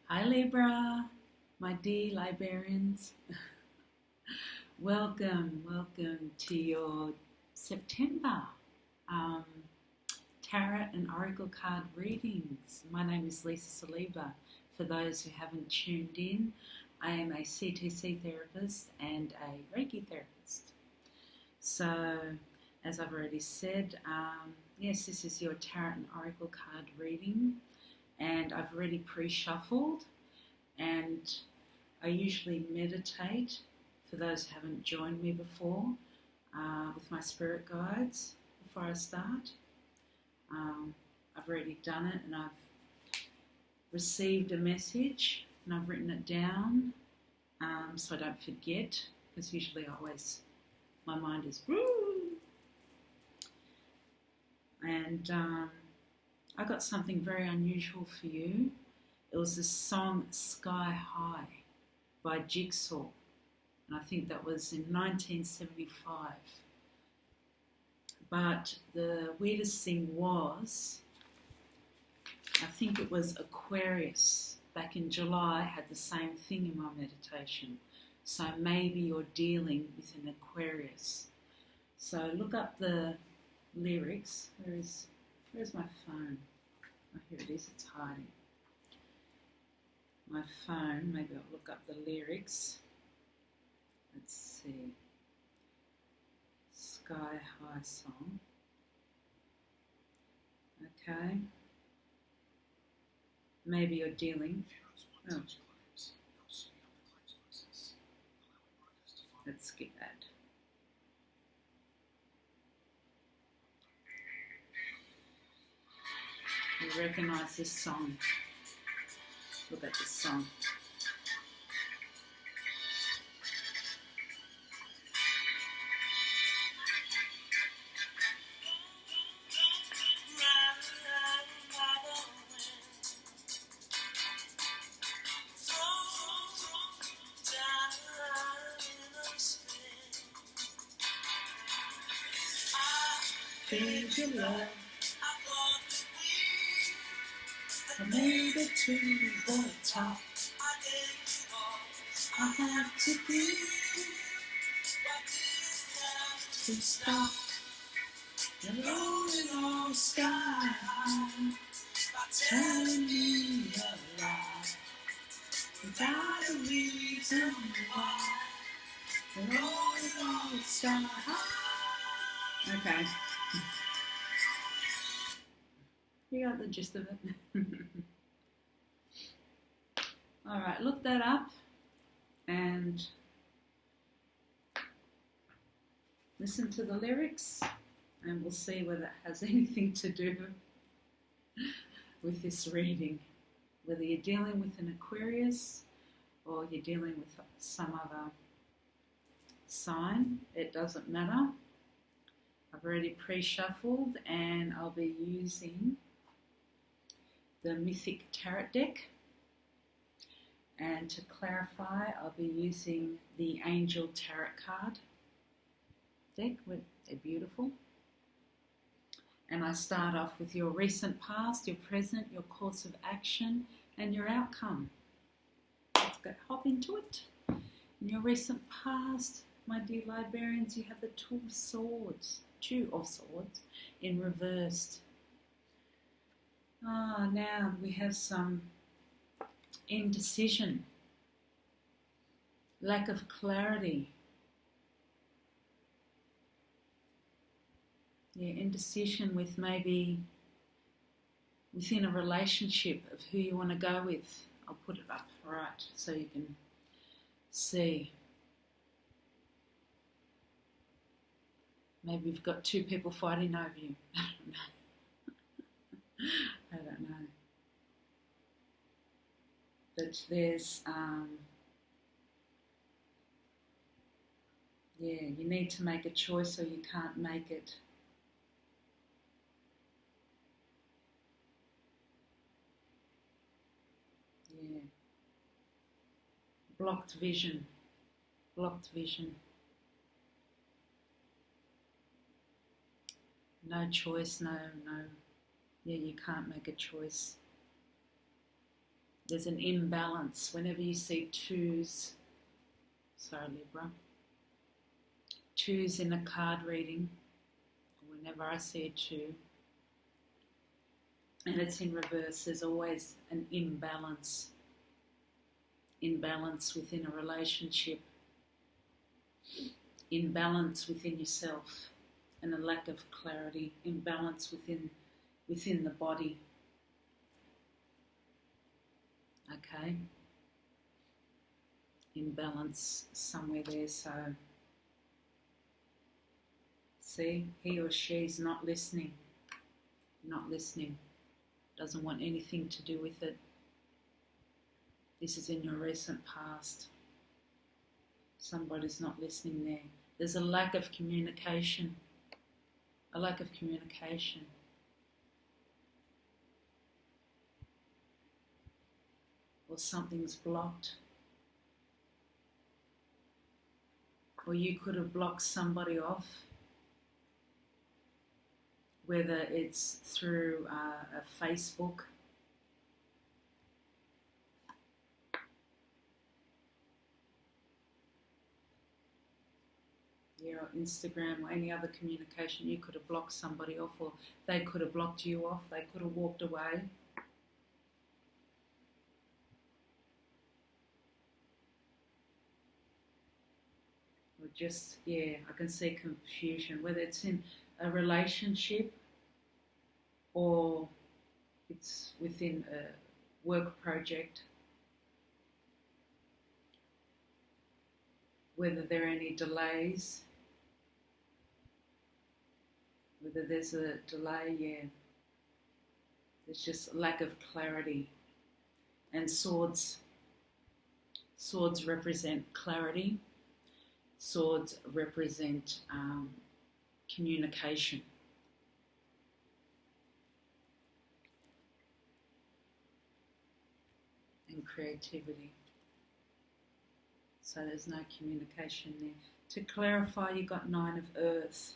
Hi Libra, my dear librarians. welcome to your September um, Tarot and Oracle card readings. My name is Lisa Saliba. For those who haven't tuned in, I am a CTC therapist and a Reiki therapist. So, as I've already said, yes, this is your Tarot and Oracle card reading, and I've already pre-shuffled, and I usually meditate, for those who haven't joined me before, with my spirit guides before I start. I've already done it, and I've received a message and I've written it down so I don't forget, because usually my mind is woo. And I got something very unusual for you. It was the song Skyhigh by Jigsaw, and I think that was in 1975. But the weirdest thing was, I think it was Aquarius back in July had the same thing in my meditation. So maybe you're dealing with an Aquarius. So look up the lyrics. Where's my phone? Oh, here it is, it's hiding. My phone, maybe I'll look up the lyrics. Let's see. Sky High song. Okay. Maybe you're dealing. Oh. Let's skip that. You recognise this song. Look at this song. Feel your love. I made it to the top. I have to be to stop the rolling on sky, telling me a lie without a reason why. The rolling on sky. Okay. You got the gist of it. Alright, look that up and listen to the lyrics, and we'll see whether it has anything to do with this reading. Whether you're dealing with an Aquarius or you're dealing with some other sign, it doesn't matter. I've already pre-shuffled, and I'll be using the Mythic Tarot deck, and to clarify, I'll be using the Angel Tarot card deck. They're beautiful. And I start off with your recent past, your present, your course of action, and your outcome. Let's hop into it. In your recent past, my dear librarians, you have the Two of Swords in reversed. Now we have some indecision, lack of clarity. Indecision with maybe within a relationship of who you want to go with. I'll put it up right so you can see. Maybe you've got two people fighting over you. I don't know. But there's, you need to make a choice or you can't make it. Blocked vision. No choice, no. You can't make a choice. There's an imbalance. Whenever you see twos, sorry Libra, twos in a card reading, whenever I see a two, and it's in reverse, there's always an imbalance. Imbalance within a relationship, imbalance within yourself, and a lack of clarity, imbalance within the body. Okay? Imbalance somewhere there, so see, he or she's not listening, doesn't want anything to do with it. This is in your recent past. Somebody's not listening there. There's a lack of communication. Or something's blocked. Or you could have blocked somebody off, whether it's through a Facebook, or Instagram, or any other communication. You could have blocked somebody off, or they could have blocked you off. They could have walked away. Or just, I can see confusion, whether it's in a relationship or it's within a work project. Whether there are any delays, whether there's a delay, there's just a lack of clarity. And swords represent clarity. Swords represent communication. And creativity. So there's no communication there. To clarify, you got 9 of Earth.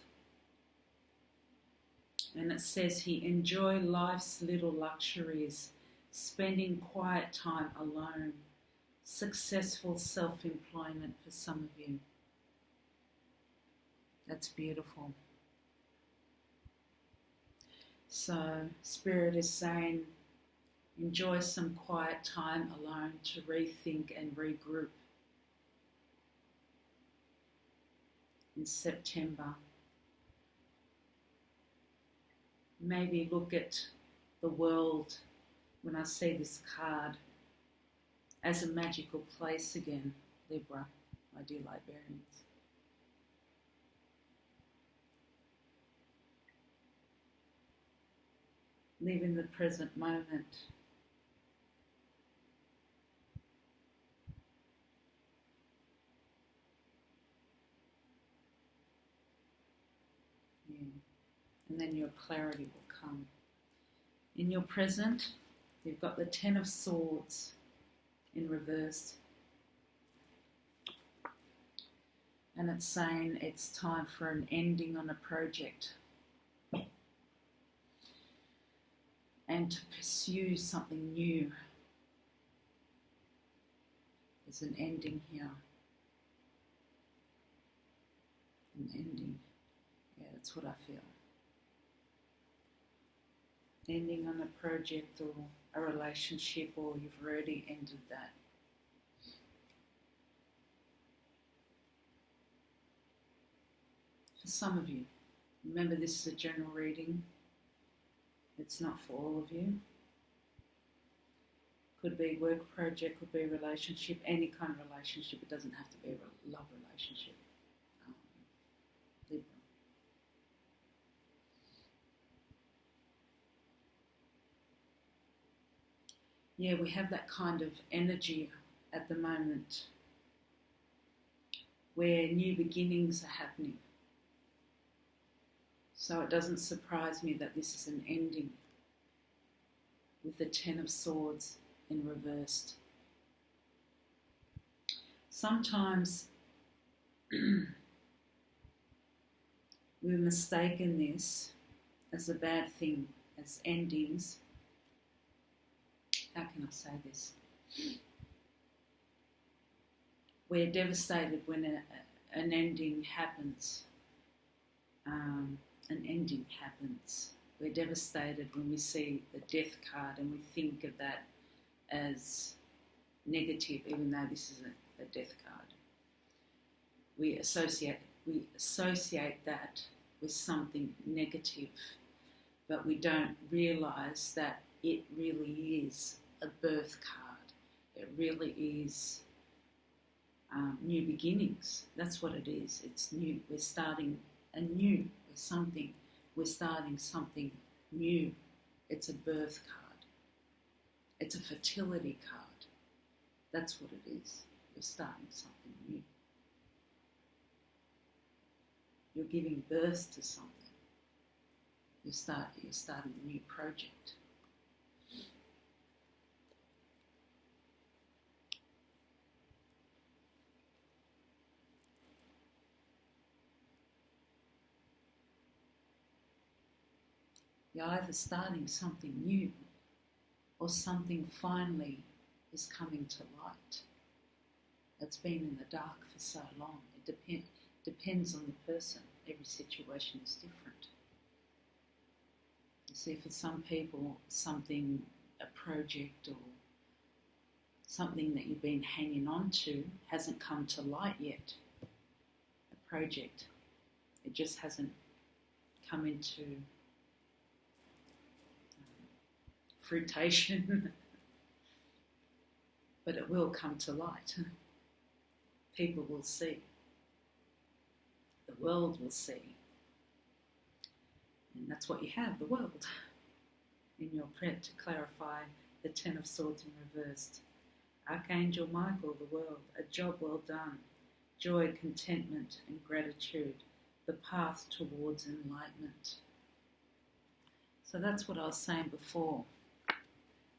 And it says here, enjoy life's little luxuries, spending quiet time alone, successful self-employment for some of you. That's beautiful. So Spirit is saying, enjoy some quiet time alone to rethink and regroup. In September, maybe look at the world, when I see this card, as a magical place again, Libra, my dear Librarians. Live in the present moment. And then your clarity will come. In your present, you've got the 10 of Swords in reverse. And it's saying it's time for an ending on a project. And to pursue something new. There's an ending here. An ending. Yeah, that's what I feel. Ending on a project or a relationship, or you've already ended that. For some of you, remember this is a general reading. It's not for all of you. Could be work project, could be relationship, any kind of relationship. It doesn't have to be a love relationship. Libra. Yeah, we have that kind of energy at the moment where new beginnings are happening. So it doesn't surprise me that this is an ending with the 10 of Swords in reversed. Sometimes we've mistaken this as a bad thing, as endings, how can I say this? We're devastated when an ending happens. We're devastated when we see the death card and we think of that as negative, even though this is a death card. We associate that with something negative, but we don't realise that it really is a birth card. It really is new beginnings. That's what it is. It's new. We're starting anew with something. We're starting something new. It's a birth card. It's a fertility card. That's what it is. You're starting something new. You're giving birth to something. You're starting a new project. You're either starting something new or something finally is coming to light. That's been in the dark for so long. It depends on the person. Every situation is different. You see, for some people, a project or something that you've been hanging on to hasn't come to light yet. A project, it just hasn't come into fruition, but it will come to light. People will see. The world will see. And that's what you have, the world, in your print to clarify the Ten of Swords in reversed. Archangel Michael, the world, a job well done, joy, contentment and gratitude, the path towards enlightenment. So that's what I was saying before.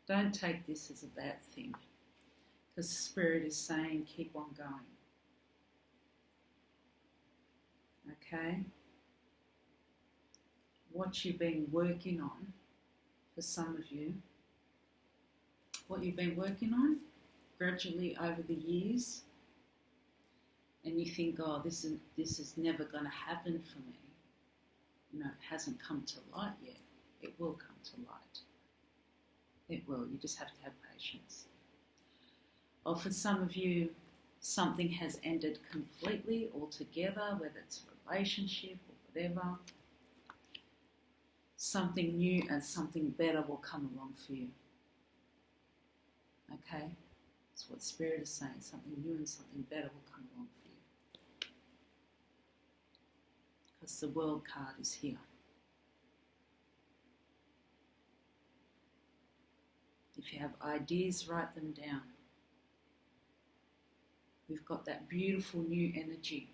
Don't take this as a bad thing, because Spirit is saying keep on going. Okay? What you've been working on, for some of you, what you've been working on gradually over the years, and you think, oh, this is never going to happen for me. You know, it hasn't come to light yet. It will come to light. It will. You just have to have patience. Or for some of you, something has ended completely, altogether, whether it's a relationship or whatever. Something new and something better will come along for you. Okay? That's what Spirit is saying. Something new and something better will come along for you. Because the World card is here. If you have ideas, write them down. We've got that beautiful new energy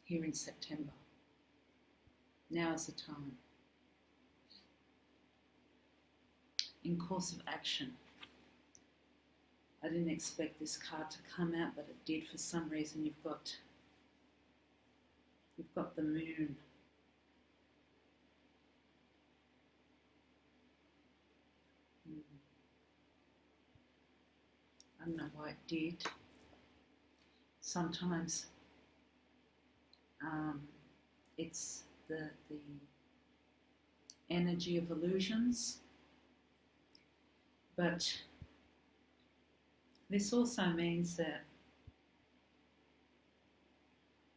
here in September. Now is the time. In course of action. I didn't expect this card to come out, but it did for some reason. You've got the moon. I don't know why it did. Sometimes it's the energy of illusions, but this also means that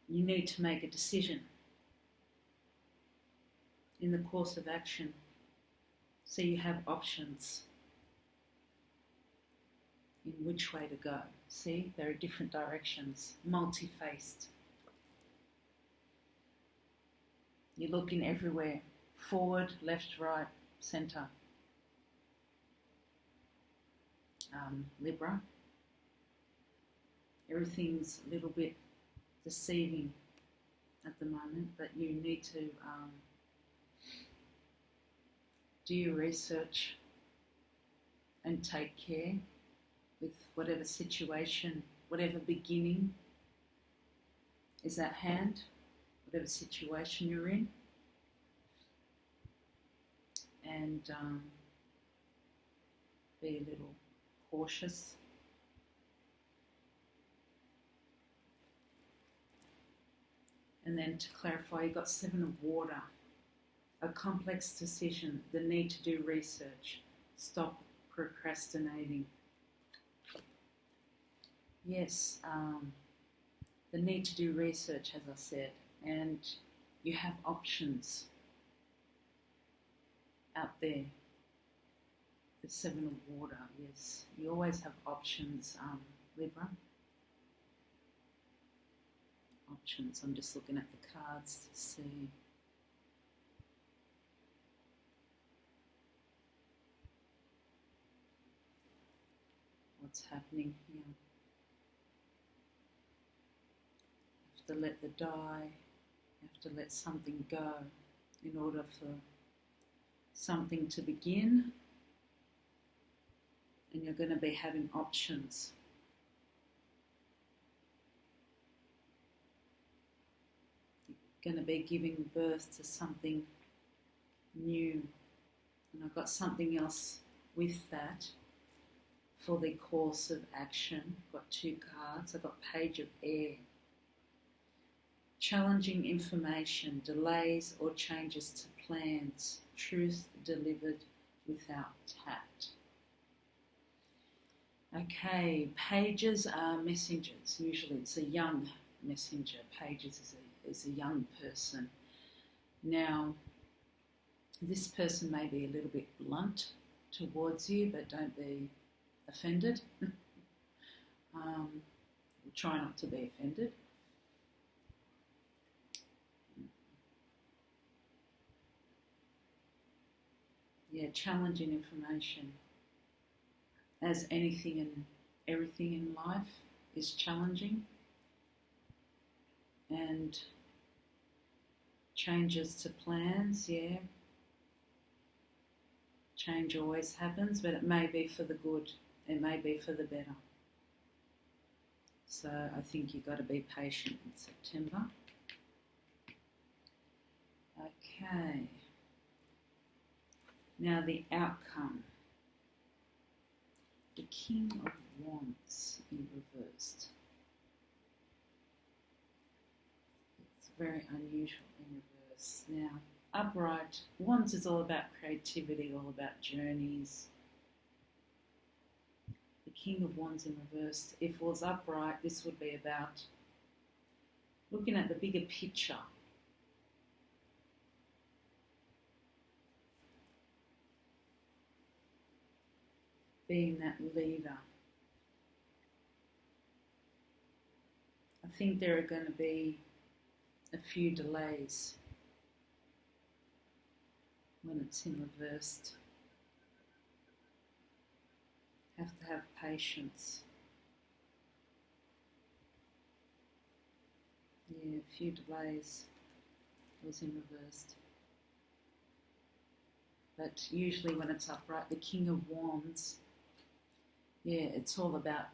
you need to make a decision in the course of action, so you have options in which way to go. See, there are different directions, multi-faced. You're looking everywhere, forward, left, right, centre. Libra. Everything's a little bit deceiving at the moment, but you need to do your research and take care with whatever situation, whatever beginning is at hand, whatever situation you're in. And be a little cautious. And then to clarify, you've got 7 of water, a complex decision, the need to do research, stop procrastinating. Yes, the need to do research, as I said, and you have options out there. The 7 of water, yes, you always have options, Libra. Options. I'm just looking at the cards to see. What's happening here. You have to let the die, you have to let something go in order for something to begin, and you're going to be having options. Going to be giving birth to something new, and I've got something else with that for the course of action. I've got 2 cards. I've got Page of Air, challenging information, delays or changes to plans, truth delivered without tact. Okay, pages are messengers. Usually it's a young messenger. Pages is a young person. Now, this person may be a little bit blunt towards you, but don't be offended. Try not to be offended. Yeah, challenging information. As anything and everything in life is challenging. And changes to plans, yeah. Change always happens, but it may be for the good. It may be for the better. So I think you've got to be patient in September. Okay. Now the outcome. The King of Wands in reversed. Very unusual in reverse. Now, upright, Wands is all about creativity, all about journeys. The King of Wands in reverse, if it was upright, this would be about looking at the bigger picture. Being that leader. I think there are going to be a few delays when it's in reversed. Have to have patience. Yeah, a few delays. It was in reversed. But usually when it's upright, the King of Wands, yeah, it's all about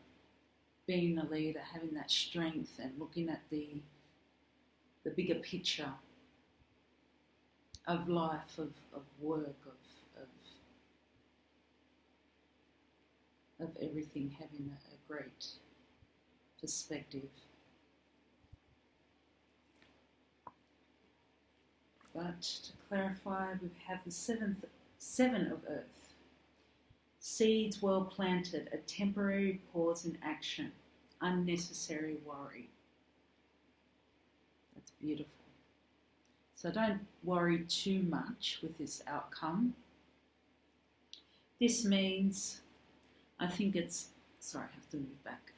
being a leader, having that strength and looking at the bigger picture of life, of work, of everything, having a great perspective. But to clarify, we have the 7 of Earth. Seeds well planted, a temporary pause in action, unnecessary worry. That's beautiful. So don't worry too much with this outcome. This means, I think it's, sorry, I have to move back,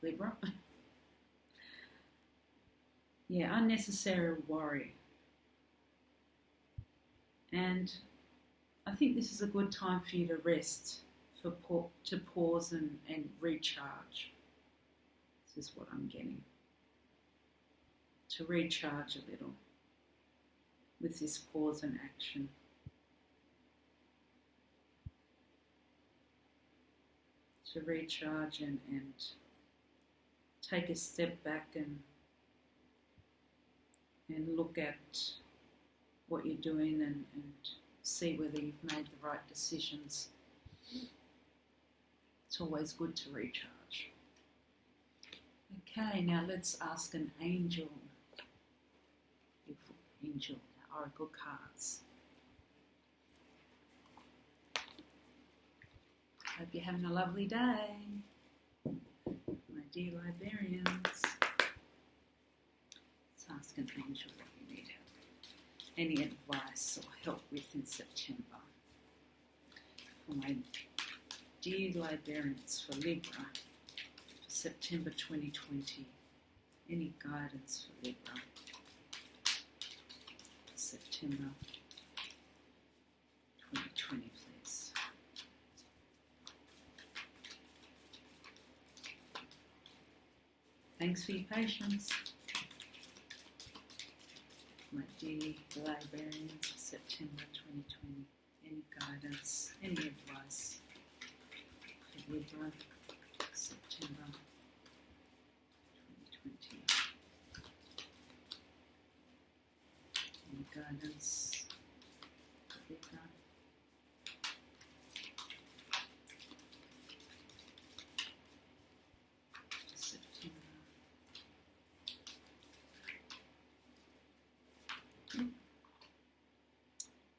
Libra. Yeah, unnecessary worry. And I think this is a good time for you to rest, to pause and recharge. This is what I'm getting. To recharge a little with this pause and action. To recharge and take a step back and look at what you're doing and see whether you've made the right decisions. It's always good to recharge. Okay, now let's ask an angel. Beautiful angel, our oracle cards. Hope you're having a lovely day, my dear librarians. Let's ask an angel what you need help. Any advice or help with in September for my dear librarians for Libra for September 2020. Any guidance for Libra for September 2020, please. Thanks for your patience. My dear librarians for September 2020. Any guidance, any advice for Libra, September 2020. Any guidance for Libra. September.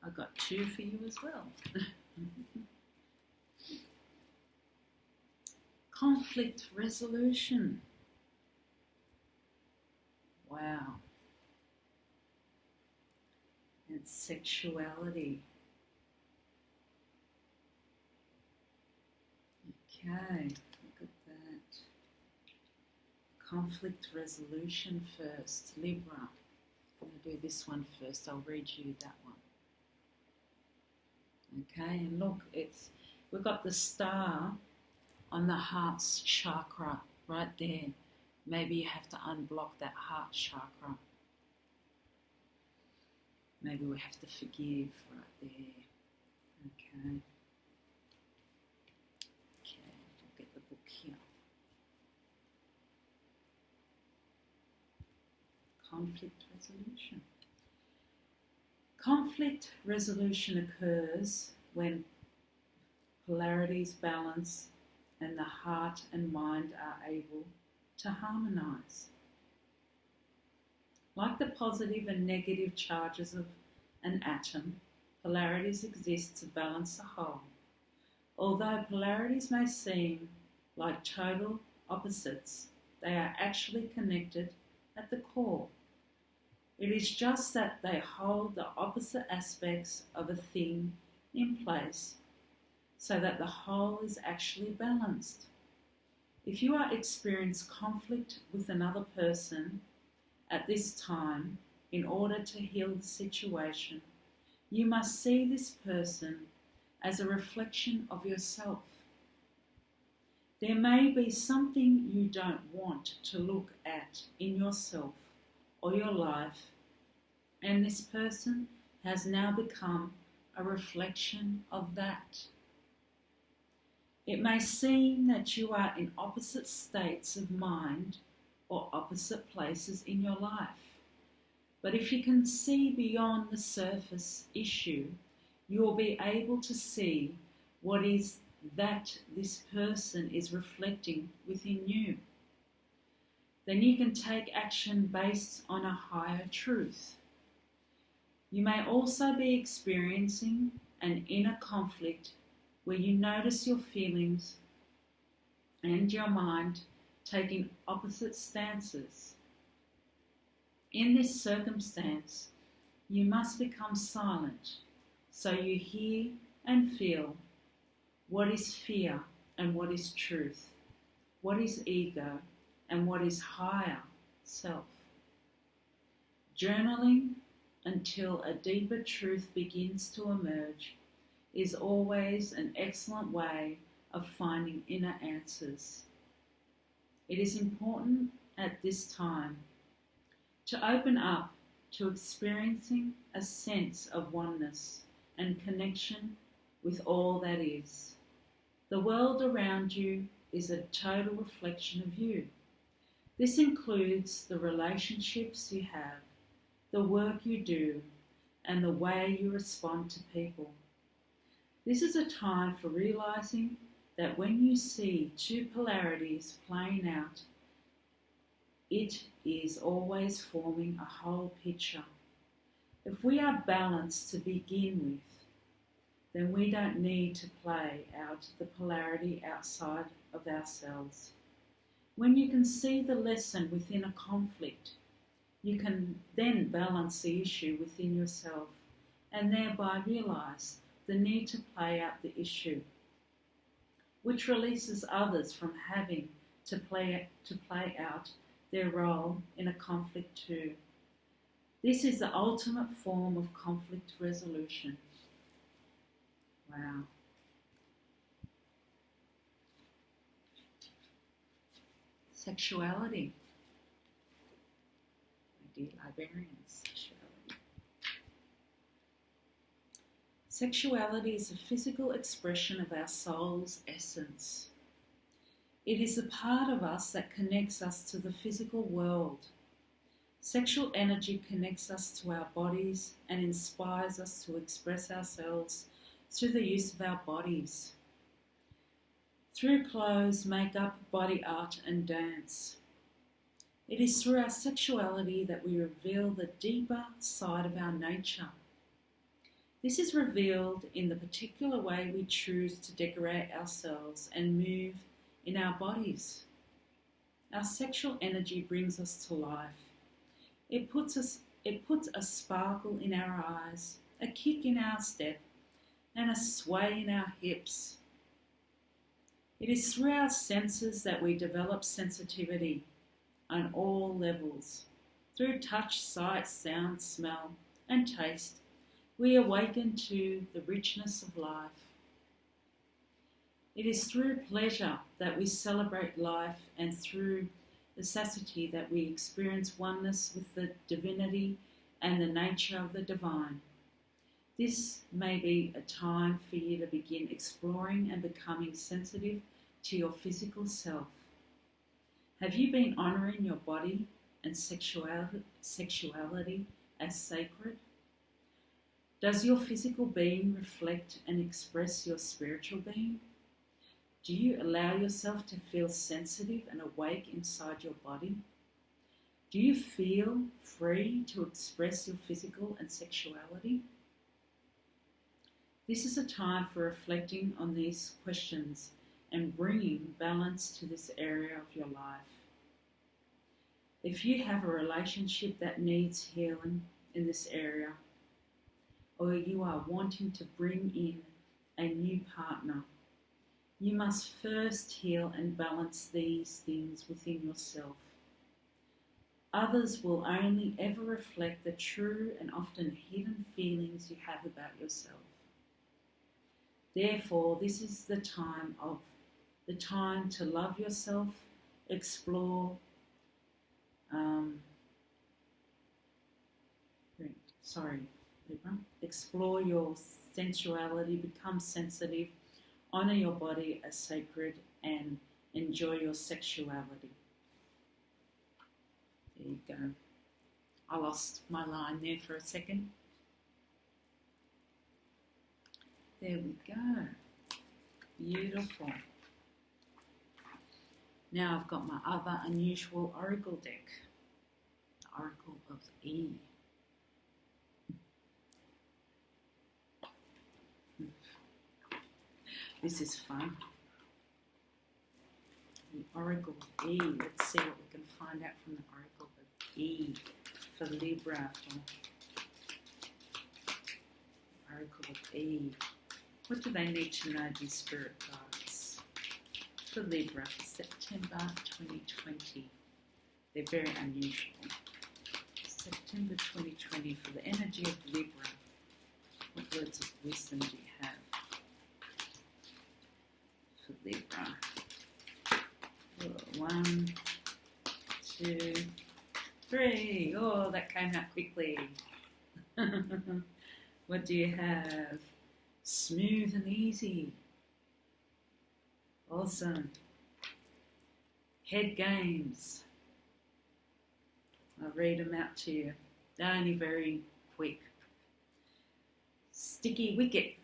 I got two for you as well. Conflict resolution. Wow. And sexuality. Okay, look at that. Conflict resolution first. Libra. I'm going to do this one first. I'll read you that one. Okay, and look, we've got the star on the heart's chakra right there. Maybe you have to unblock that heart chakra. Maybe we have to forgive right there. Okay. Okay, I'll get the book here. Conflict resolution. Conflict resolution occurs when polarities balance and the heart and mind are able to harmonize. Like the positive and negative charges of an atom, polarities exist to balance the whole. Although polarities may seem like total opposites, they are actually connected at the core. It is just that they hold the opposite aspects of a thing in place so that the whole is actually balanced. If you are experiencing conflict with another person at this time, in order to heal the situation, you must see this person as a reflection of yourself. There may be something you don't want to look at in yourself or your life, and this person has now become a reflection of that. It may seem that you are in opposite states of mind or opposite places in your life, but if you can see beyond the surface issue, you will be able to see what is that this person is reflecting within you. Then you can take action based on a higher truth. You may also be experiencing an inner conflict where you notice your feelings and your mind taking opposite stances. In this circumstance, you must become silent so you hear and feel what is fear and what is truth, what is ego and what is higher self. Journaling until a deeper truth begins to emerge is always an excellent way of finding inner answers. It is important at this time to open up to experiencing a sense of oneness and connection with all that is. The world around you is a total reflection of you. This includes the relationships you have, the work you do, and the way you respond to people. This is a time for realizing that when you see two polarities playing out, it is always forming a whole picture. If we are balanced to begin with, then we don't need to play out the polarity outside of ourselves. When you can see the lesson within a conflict, you can then balance the issue within yourself and thereby realize the need to play out the issue, which releases others from having to play out their role in a conflict too. This is the ultimate form of conflict resolution. Wow. Sexuality. My dear librarians, sexuality. Sexuality is a physical expression of our soul's essence. It is the part of us that connects us to the physical world. Sexual energy connects us to our bodies and inspires us to express ourselves through the use of our bodies. Through clothes, makeup, body art and dance. It is through our sexuality that we reveal the deeper side of our nature. This is revealed in the particular way we choose to decorate ourselves and move in our bodies. Our sexual energy brings us to life. It puts a sparkle in our eyes, a kick in our step, and a sway in our hips. It is through our senses that we develop sensitivity on all levels. Through touch, sight, sound, smell, and taste, we awaken to the richness of life. It is through pleasure that we celebrate life, and through the satiety that we experience oneness with the divinity and the nature of the divine. This may be a time for you to begin exploring and becoming sensitive to your physical self. Have you been honouring your body and sexuality as sacred? Does your physical being reflect and express your spiritual being? Do you allow yourself to feel sensitive and awake inside your body? Do you feel free to express your physical and sexuality? This is a time for reflecting on these questions and bringing balance to this area of your life. If you have a relationship that needs healing in this area, or you are wanting to bring in a new partner, you must first heal and balance these things within yourself. Others will only ever reflect the true and often hidden feelings you have about yourself. Therefore, this is the time to love yourself, explore, explore your sensuality, become sensitive, honor your body as sacred, and enjoy your sexuality. There you go. I lost my line there for a second. There we go. Beautiful. Now I've got my other unusual oracle deck, the Oracle of E. This is fun. The Oracle of E. Let's see what we can find out from the Oracle of E for Libra. Oracle of E. What do they need to know, these spirit guides? For Libra for September 2020. They're very unusual. September 2020 for the energy of Libra. What words of wisdom do you have for Libra? 1, 2, 3. Oh, that came out quickly. What do you have? Smooth and easy. Awesome. Head games. I'll read them out to you. They're only very quick. Sticky wicket.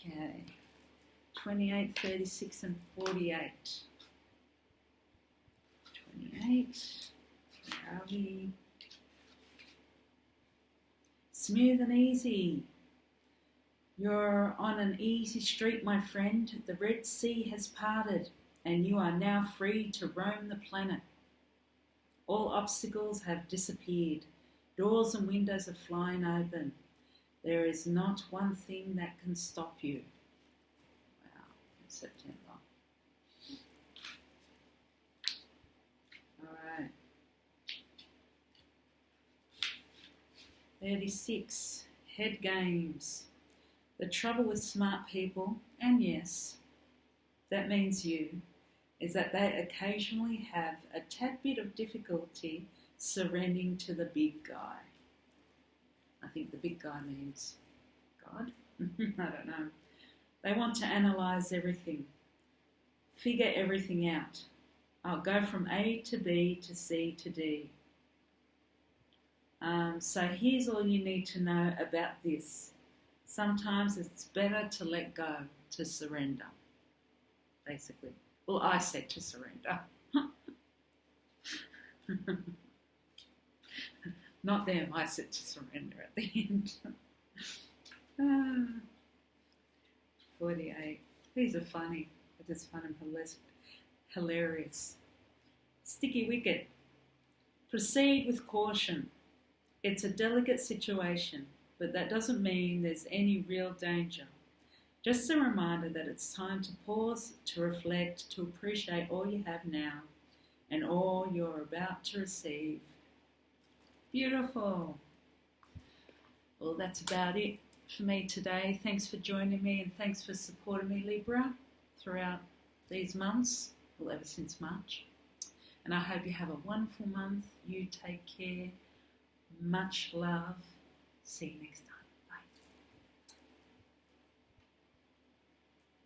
Okay. 28, 36 and 48. 28. Where are we? Smooth and easy. You're on an easy street, my friend. The Red Sea has parted, and you are now free to roam the planet. All obstacles have disappeared. Doors and windows are flying open. There is not one thing that can stop you. Wow, September. All right. 36. Head games. The trouble with smart people, and yes, that means you, is that they occasionally have a tad bit of difficulty surrendering to the big guy. I think the big guy means God. I don't know. They want to analyse everything, figure everything out. I'll go from A to B to C to D. So here's all you need to know about this. Sometimes it's better to let go, to surrender, basically. Well, I said to surrender. Not them, I said to surrender at the end. 48. These are funny. I just find them hilarious. Sticky wicket. Proceed with caution. It's a delicate situation, but that doesn't mean there's any real danger. Just a reminder that it's time to pause, to reflect, to appreciate all you have now and all you're about to receive. Beautiful. Well, that's about it for me today. Thanks for joining me and thanks for supporting me, Libra, throughout these months, well, ever since March. And I hope you have a wonderful month. You take care. Much love. See you next time.